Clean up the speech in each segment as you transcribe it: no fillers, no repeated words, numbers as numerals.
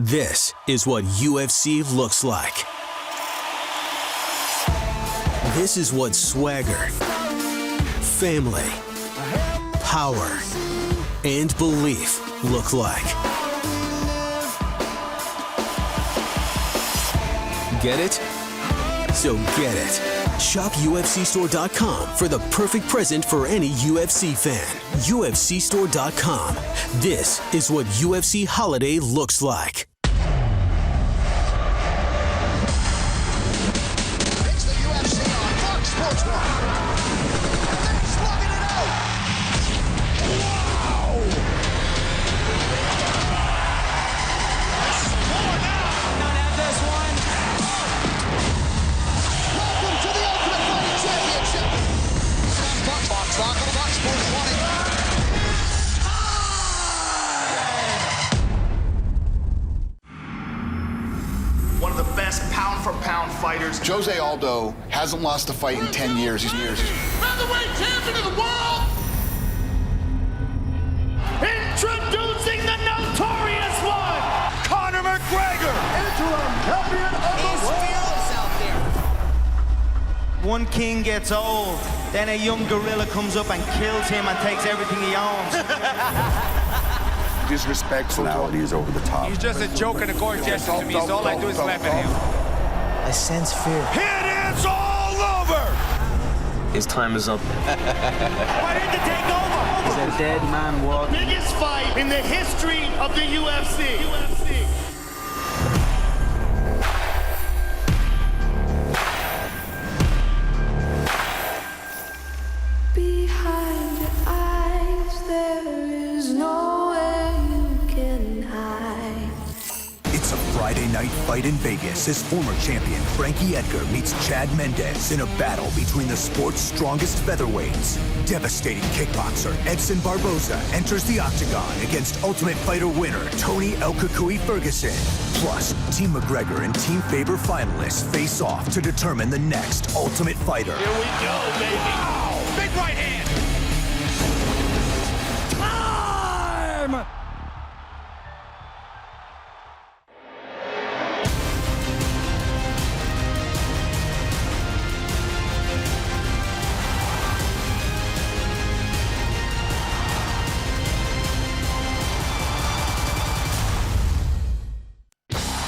This is what UFC looks like. This is what swagger, family, power, and belief look like. Get it? So get it. Shop UFCstore.com for the perfect present for any UFC fan. UFCstore.com. This is what UFC holiday looks like. It's the UFC on Fox Sports 1. They're slugging it out. Wow! This is more now. Not have this one. Welcome to the Ultimate Fighting Championship. Fox Lock on Fox Sports 20. One of the best pound-for-pound fighters. Jose Aldo hasn't lost a fight in 10 years. Featherweight champion of the world! Introducing the notorious one, Conor McGregor! Interim champion of the world. Out there. One king gets old, then a young gorilla comes up and kills him and takes everything he owns. Disrespectful is over the top. He's just a joke and a gorge gesture to me, so all I do is laugh at him. I sense fear. It is all over! His time is up. Why did it take over? He's a dead man walking. Biggest fight in the history of the UFC. Behind your eyes, there is nowhere you can hide. It's a Friday night fight in Vegas as former champion Frankie Edgar meets Chad Mendes in a battle between the sport's strongest featherweights. Devastating kickboxer Edson Barboza enters the octagon against Ultimate Fighter winner Tony El Cucuy Ferguson. Plus, Team McGregor and Team Faber finalists face off to determine the next Ultimate Fighter. Here we go, baby. Wow. Big right hand. Time!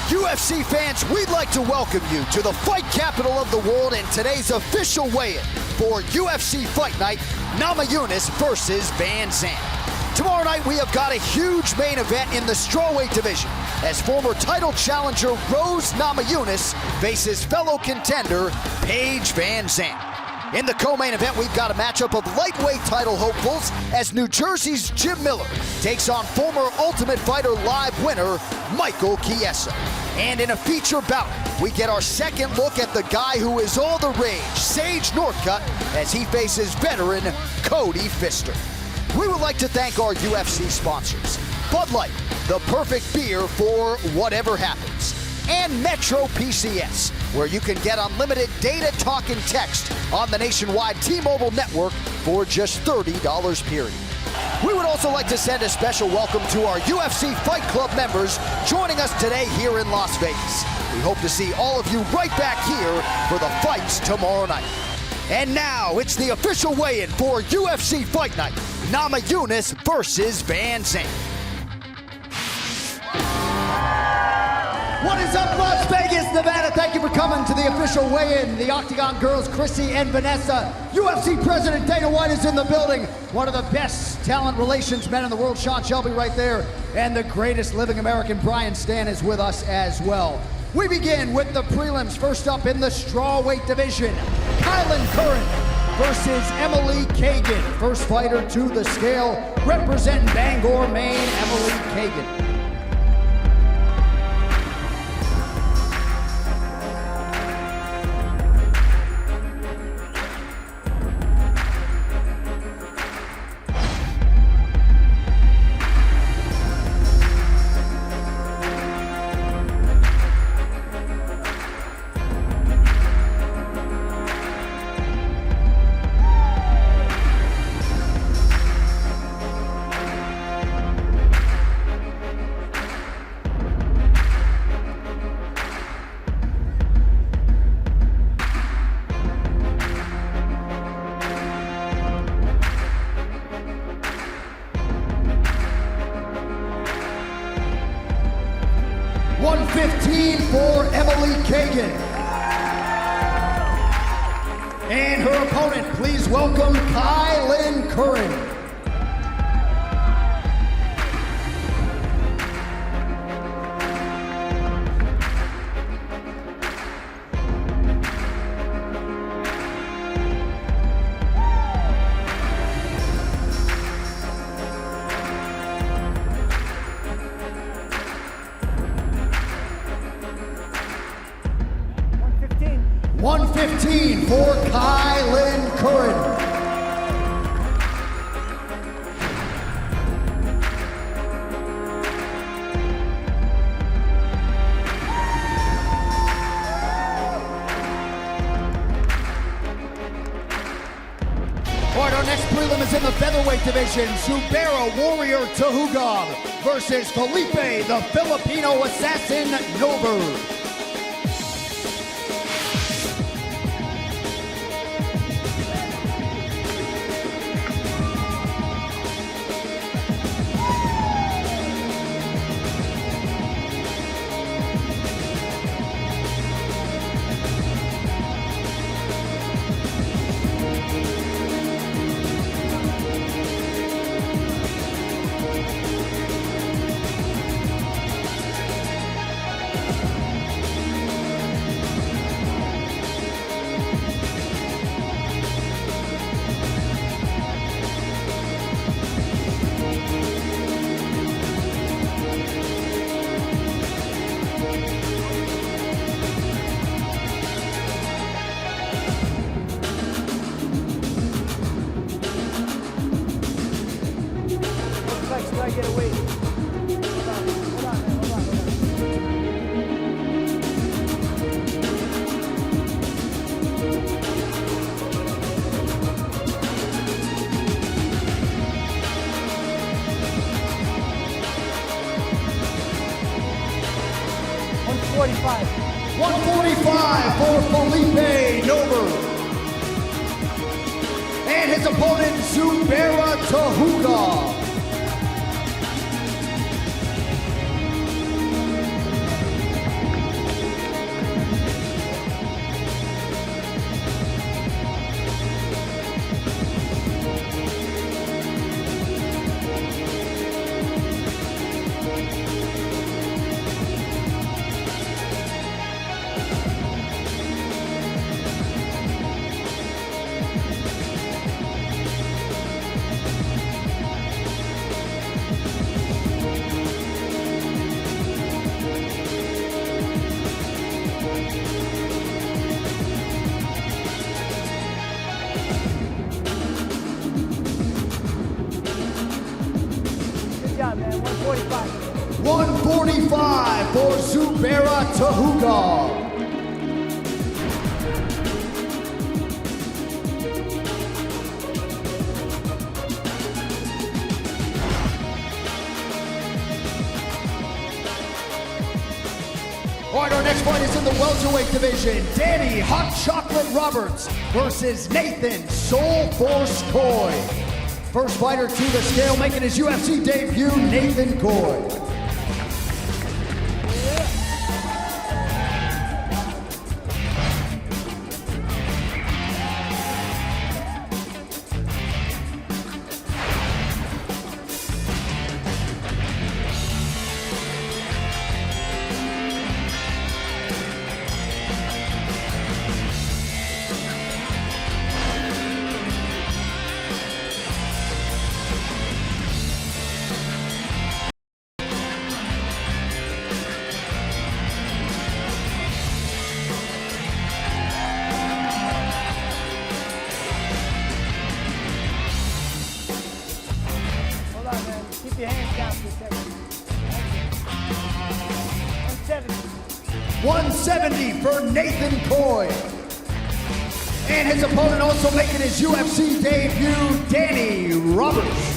UFC fans, we'd like to welcome you to the fight capital of the world and today's official weigh-in for UFC Fight Night, NAMAJUNAS versus VANZANT. Tomorrow night, we have got a huge main event in the strawweight division as former title challenger Rose Namajunas faces fellow contender PAIGE VANZANT. In the co-main event, we've got a matchup of lightweight title hopefuls as New Jersey's Jim Miller takes on former Ultimate Fighter Live winner Michael Chiesa. And in a feature bout, we get our second look at the guy who is all the rage, Sage Northcutt, as he faces veteran Cody Pfister. We would like to thank our UFC sponsors, Bud Light, the perfect beer for whatever happens, and Metro PCS, where you can get unlimited data, talk, and text on the nationwide T-Mobile network for just $30 period. We would also like to send a special welcome to our UFC Fight Club members joining us today here in Las Vegas. We hope to see all of you right back here for the fights tomorrow night. And now it's the official weigh-in for UFC Fight Night, NAMAJUNAS versus VANZANT. What is up, Las Vegas, Nevada? Thank you for coming to the official weigh-in. The Octagon girls, Chrissy and Vanessa. UFC President Dana White is in the building. One of the best talent relations men in the world, Sean Shelby, right there. And the greatest living American, Brian Stann, is with us as well. We begin with the prelims. First up in the strawweight division, Kylan Curran versus Emily Kagan. First fighter to the scale, representing Bangor, Maine, Emily Kagan. 115 for Emily KAGAN. And her opponent, please welcome CURRAN. $115 for CURRAN. All right, our next prelim is in the featherweight division. Zubaira Warrior Tahugov versus Felipe the Filipino Assassin Nover. Get away. Hold on. 145 for Felipe Nover. And his opponent, Zubaira Tahugov. Man, 145. 145 for Zubaira Tahugov. All right, our next fight is in the welterweight division. Danny Hot Chocolate Roberts versus Nathan Soul Force Coy. First fighter to the scale, making his UFC debut, Nathan Coy. Keep your hands down for a second. 170 for Nathan Coy. And his opponent also making his UFC debut, Danny Roberts.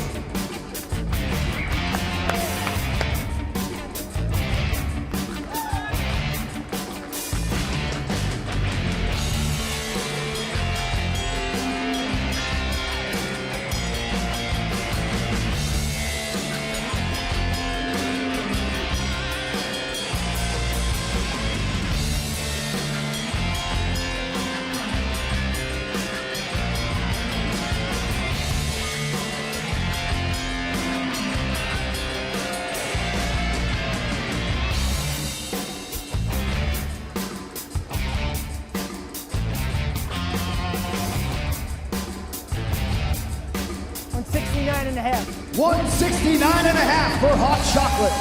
169.5. 169.5 for hot chocolate.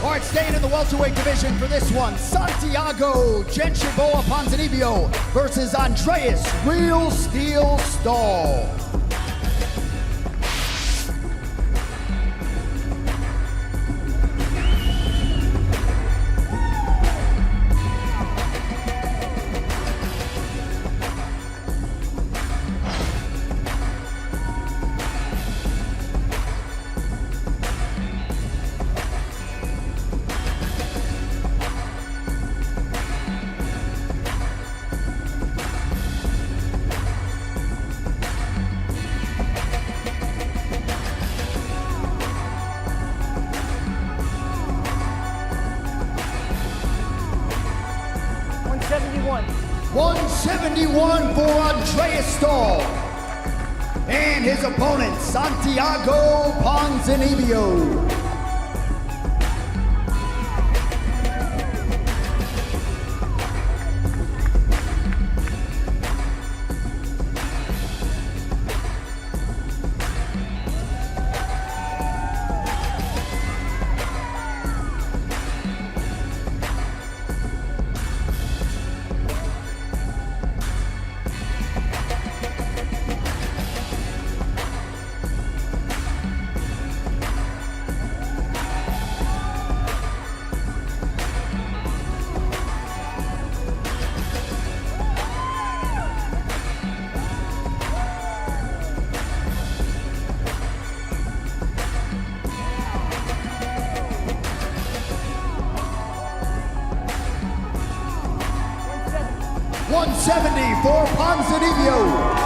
All right, staying in the welterweight division for this one, Santiago Genchiboa Ponzinibbio versus Andreas Real Steel Stahl. $171 for Andreas Stahl. And his opponent, Santiago Ponzinibbio. $170 for Ponzinibbio.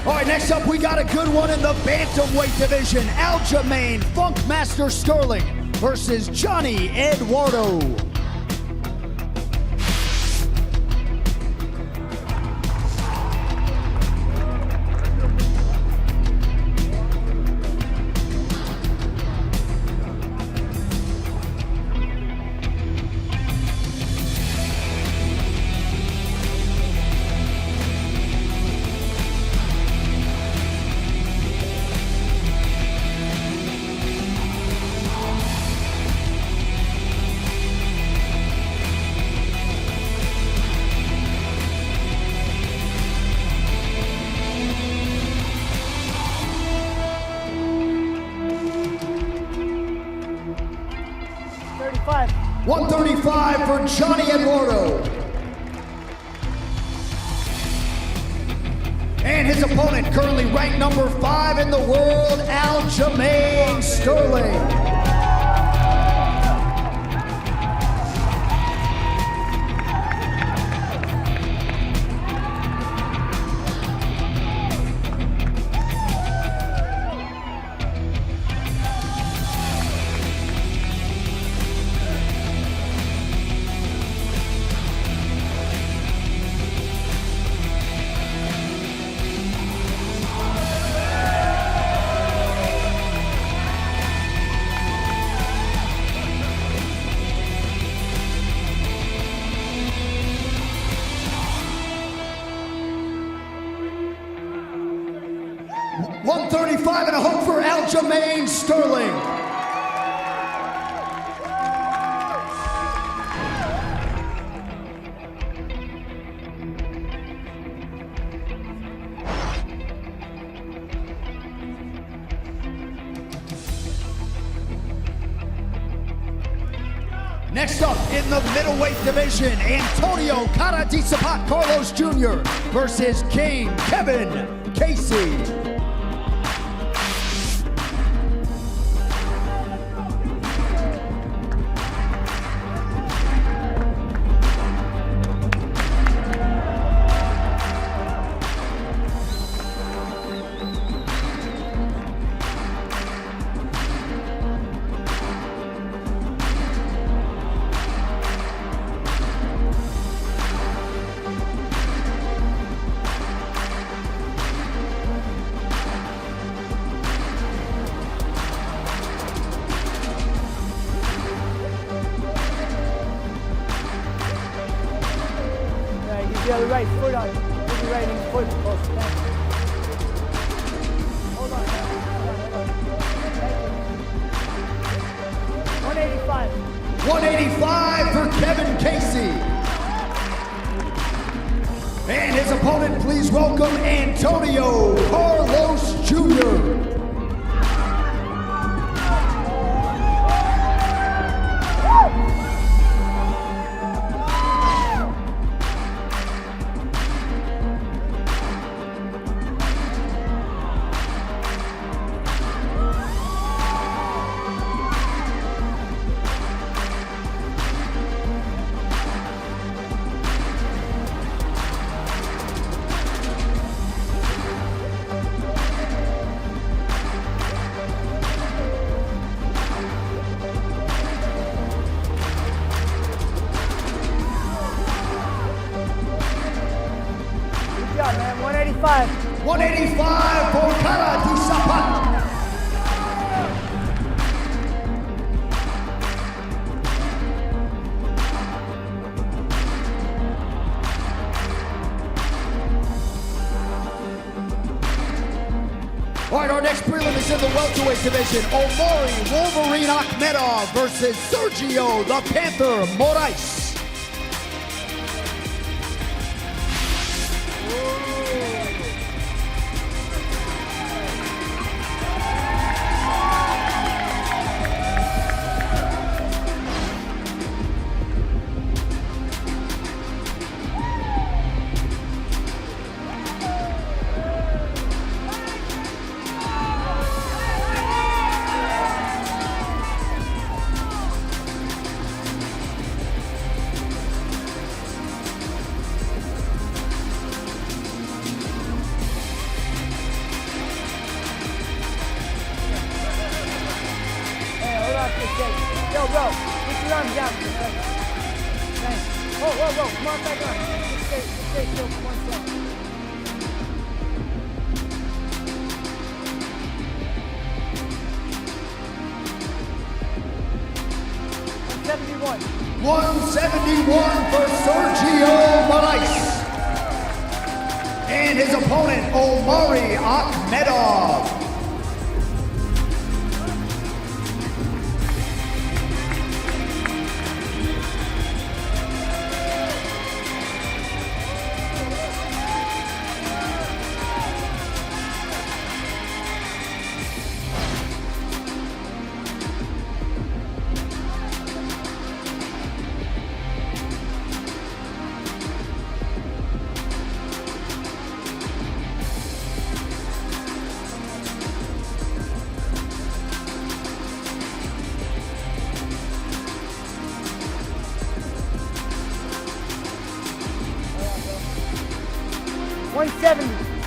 All right, next up, we got a good one in the bantamweight division. Aljamain Funkmaster Sterling versus Johnny Eduardo. $135 for Johnny Eduardo. And his opponent, currently ranked number 5 in the world, Aljamain Sterling. $135 and a hook for Aljamain Sterling. Next up in the middleweight division, Antonio Cara de Sapat Carlos Jr. versus King Kevin Casey. The other right foot on it. Put your right foot close to that. Hold on. 185. 185 for Kevin Casey. And his opponent, please welcome Antonio Carlos Jr. Good job, man. 185. 185 for Cara de Sapat. All right, our next prelim is in the welterweight division. Omari Wolverine Akhmedov versus Sergio the Panther Moraes. Yo, bro, put your arms down for a second. Thanks. Whoa, come on back on. Just stay still for 1 second. $171 for Sergio Moraes. And his opponent, Omari Akhmedov.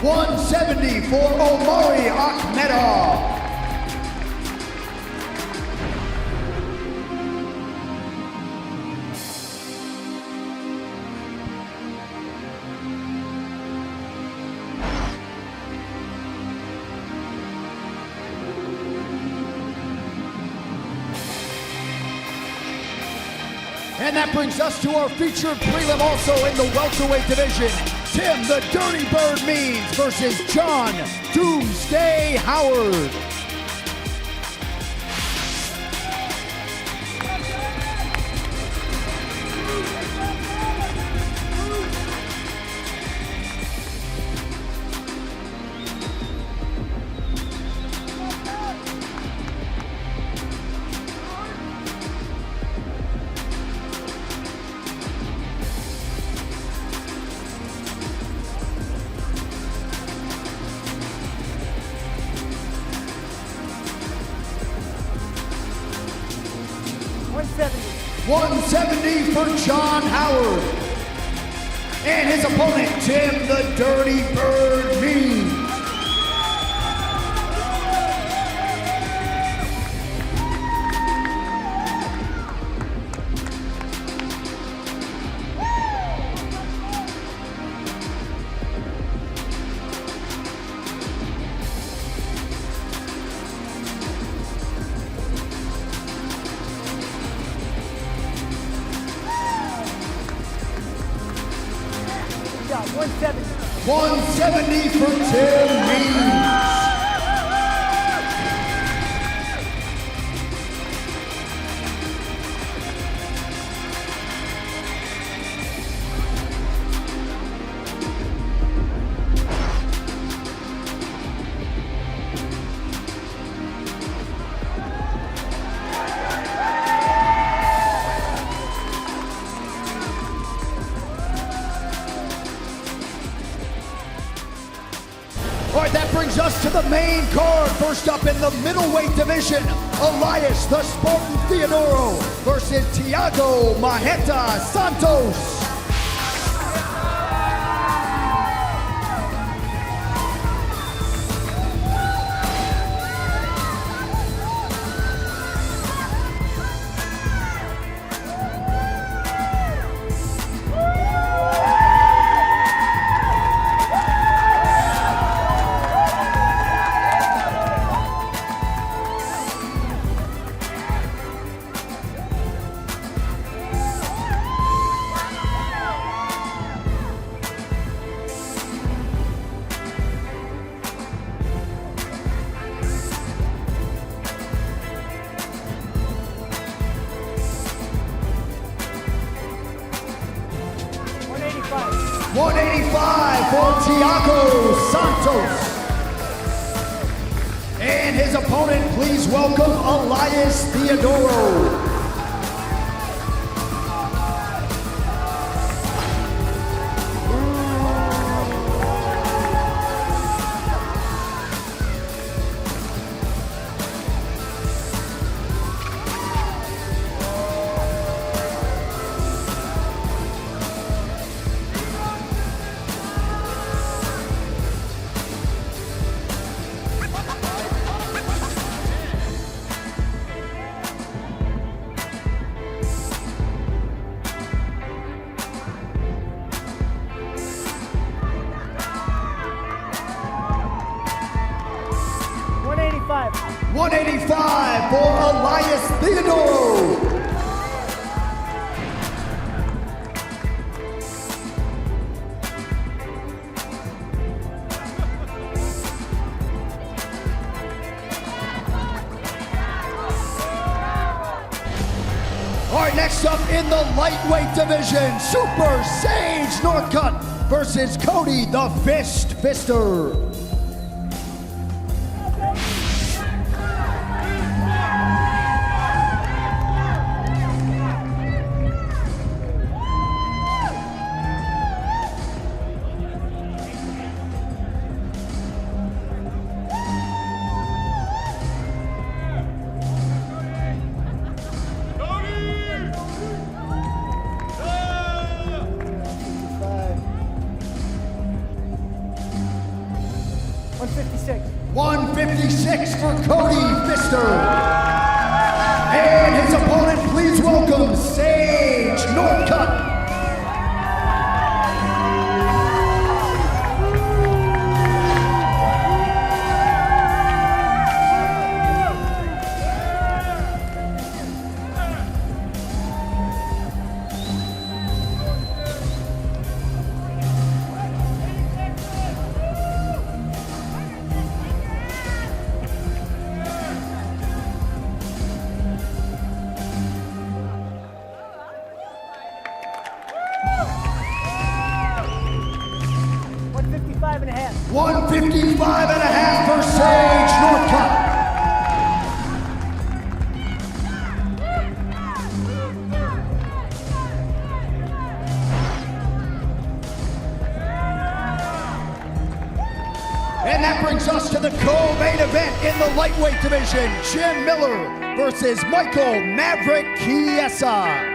$170 for Omari Akhmedov. And that brings us to our featured prelim also in the welterweight division. Tim the Dirty Bird Means versus John Doomsday Howard. 170 for John Howard. And his opponent, Tim the Dirty Bird Means. Yeah, 170. 170 for Tim Means. All right, that brings us to the main card. First up in the middleweight division, Elias the Spartan Theodorou versus Thiago Marreta Santos. $185 for Thiago Santos. And his opponent, please welcome Elias Theodorou. $185 for Elias Theodorou. All right, next up in the lightweight division, Super Sage Northcutt versus Cody the Fist Fister. $156 for Cody Fister. And his opponent, please welcome Sage Northcutt. $155.5 for Sage Northcutt. And that brings us to the co-main event in the lightweight division, Jim Miller versus Michael Maverick Chiesa.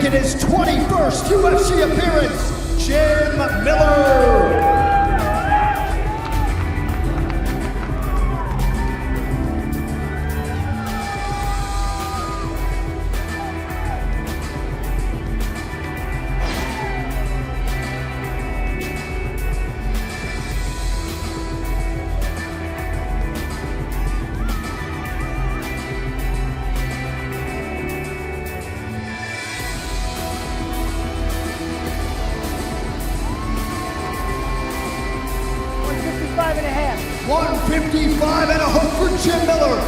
making his 21st UFC appearance, Jim Miller. and a half. 155 and a hook for Jim Miller.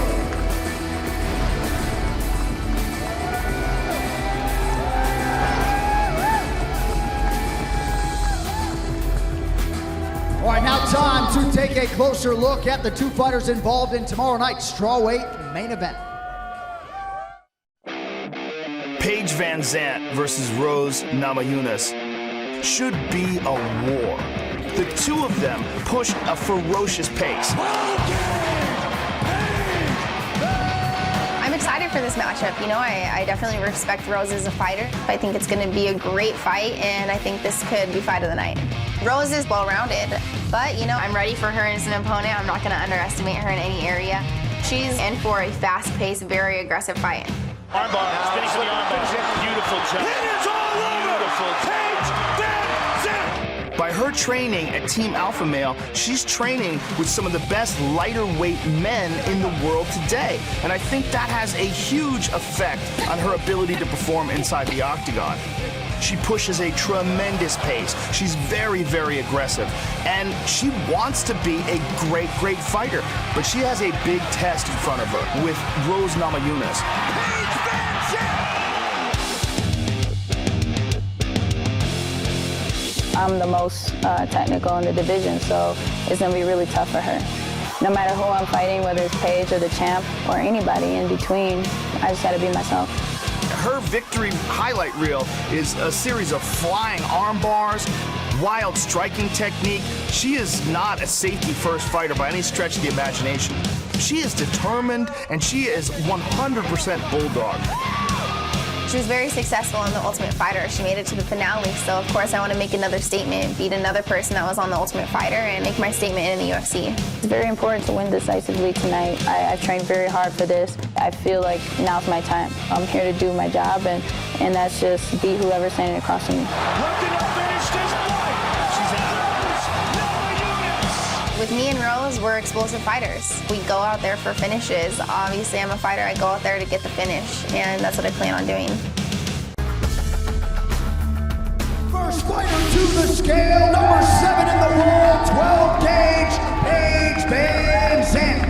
All right, now time to take a closer look at the two fighters involved in tomorrow night's strawweight main event. Paige VANZANT versus Rose Namajunas should be a war. The two of them push a ferocious pace. I'm excited for this matchup. You know, I definitely respect Rose as a fighter. I think it's going to be a great fight, and I think this could be fight of the night. Rose is well-rounded, but, you know, I'm ready for her as an opponent. I'm not going to underestimate her in any area. She's in for a fast-paced, very aggressive fight. Armbar, spinning for the armbar. Beautiful jump. It is all beautiful. Paige VANZANT. By her training at Team Alpha Male, she's training with some of the best lighter weight men in the world today. And I think that has a huge effect on her ability to perform inside the octagon. She pushes a tremendous pace. She's very, very aggressive. And she wants to be a great, great fighter. But she has a big test in front of her with Rose Namajunas. I'm the most technical in the division, so it's going to be really tough for her. No matter who I'm fighting, whether it's Paige or the champ or anybody in between, I just got to be myself. Her victory highlight reel is a series of flying arm bars, wild striking technique. She is not a safety-first fighter by any stretch of the imagination. She is determined, and she is 100% bulldog. She was very successful in The Ultimate Fighter. She made it to the finale, so of course I want to make another statement, beat another person that was on The Ultimate Fighter, and make my statement in the UFC. It's very important to win decisively tonight. I've trained very hard for this. I feel like now's my time. I'm here to do my job, and that's just beat whoever's standing across from me. With me and Rose, we're explosive fighters. We go out there for finishes. Obviously, I'm a fighter. I go out there to get the finish, and that's what I plan on doing. First fighter to the scale, number 7 in the world, 12 gauge, Paige VANZANT.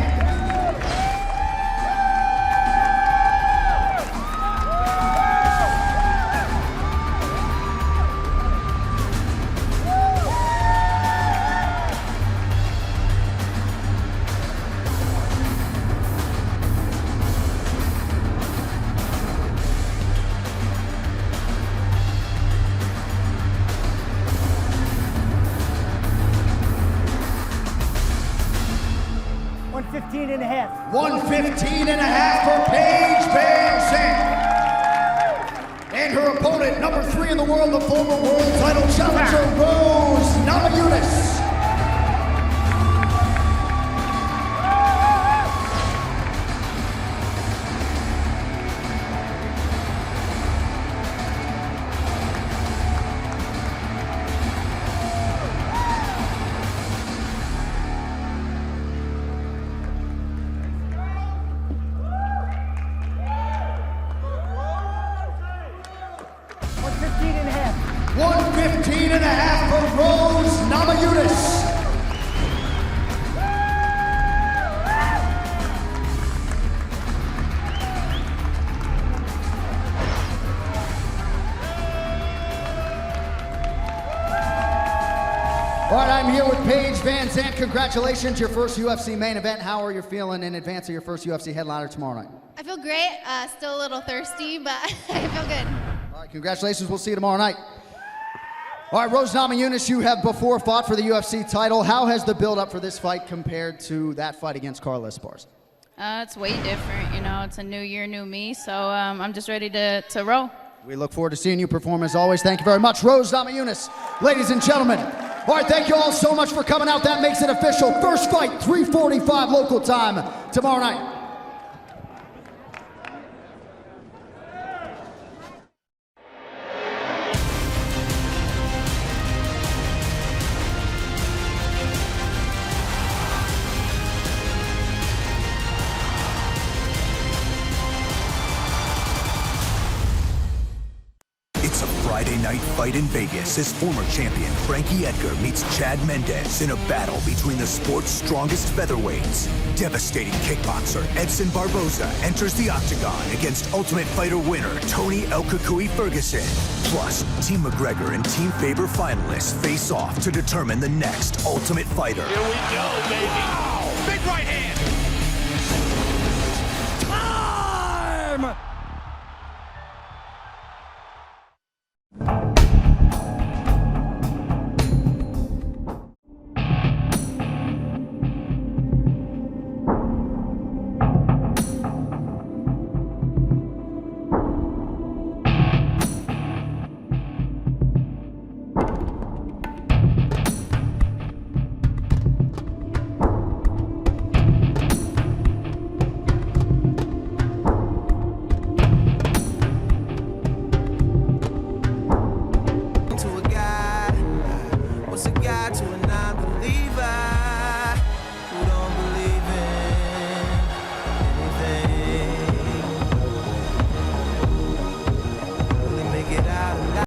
And a half. 115 and a half for Paige VANZANT. And her opponent, number 3 in the world, the former world title challenger, Rose Namajunas. All right, I'm here with Paige VANZANT. Congratulations, your first UFC main event. How are you feeling in advance of your first UFC headliner tomorrow night? I feel great. Still a little thirsty, but I feel good. All right, congratulations. We'll see you tomorrow night. All right, Rose Namajunas, you have before fought for the UFC title. How has the build-up for this fight compared to that fight against Carla Esparza? It's way different. You know, it's a new year, new me, so I'm just ready to roll. We look forward to seeing you perform as always. Thank you very much, Rose Namajunas. Ladies and gentlemen, all right, thank you all so much for coming out. That makes it official. First fight, 3:45 local time tomorrow night. It's a Friday night fight in Vegas as former champion Frankie Edgar meets Chad Mendes in a battle between the sport's strongest featherweights. Devastating kickboxer Edson Barboza enters the octagon against Ultimate Fighter winner Tony El Cucuy Ferguson. Plus, Team McGregor and Team Faber finalists face off to determine the next Ultimate Fighter. Here we go, baby. Wow. Big right hand.